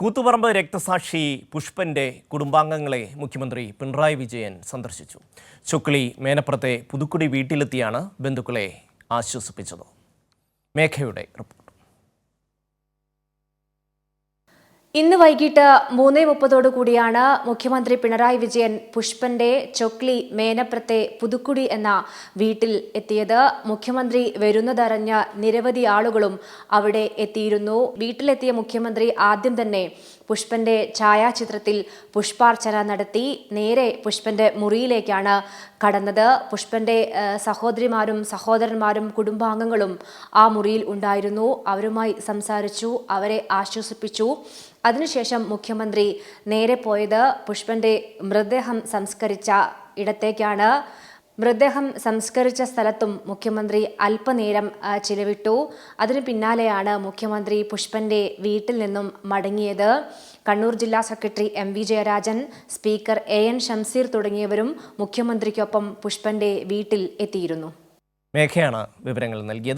കൂത്തുപറമ്പ് രക്തസാക്ഷി പുഷ്പന്റെ കുടുംബാംഗങ്ങളെ മുഖ്യമന്ത്രി പിണറായി വിജയൻ സന്ദർശിച്ചു. ചൊക്ലി മേനപ്പുറത്തെ പുതുക്കുടി വീട്ടിലെത്തിയാണ് ബന്ധുക്കളെ ആശ്വസിപ്പിച്ചത്. മേഘയുടെ റിപ്പോർട്ട്. ഇന്ന് വൈകിട്ട് 3:30 കൂടിയാണ് മുഖ്യമന്ത്രി പിണറായി വിജയൻ പുഷ്പന്റെ ചൊക്ലി മേനപ്പുറത്തെ പുതുക്കുടി എന്ന വീട്ടിൽ എത്തിയത്. മുഖ്യമന്ത്രി വരുന്നതറിഞ്ഞ നിരവധി ആളുകളും അവിടെ എത്തിയിരുന്നു. വീട്ടിലെത്തിയ മുഖ്യമന്ത്രി ആദ്യം തന്നെ പുഷ്പന്റെ ഛായാചിത്രത്തിൽ പുഷ്പാർച്ചന നടത്തി. നേരെ പുഷ്പന്റെ മുറിയിലേക്കാണ് കടന്നത്. പുഷ്പന്റെ സഹോദരിമാരും സഹോദരന്മാരും കുടുംബാംഗങ്ങളും ആ മുറിയിൽ ഉണ്ടായിരുന്നു. അവരുമായി സംസാരിച്ചു, അവരെ ആശ്വസിപ്പിച്ചു. അതിനുശേഷം മുഖ്യമന്ത്രി നേരെ പോയത് പുഷ്പന്റെ മൃതദേഹം സംസ്കരിച്ച ഇടത്തേക്കാണ്. മൃതദേഹം സംസ്കരിച്ച സ്ഥലത്തും മുഖ്യമന്ത്രി അല്പനേരം ചിലവിട്ടു. അതിനു പിന്നാലെയാണ് മുഖ്യമന്ത്രി പുഷ്പന്റെ വീട്ടിൽ നിന്നും മടങ്ങിയത്. കണ്ണൂർ ജില്ലാ secretary MV Jayarajan, speaker AN Shamseer തുടങ്ങിയവരും മുഖ്യമന്ത്രിക്കൊപ്പം പുഷ്പന്റെ വീട്ടിൽ എത്തിയിരുന്നു. മേഘയാണ് വിവരങ്ങൾ നൽകിയത്.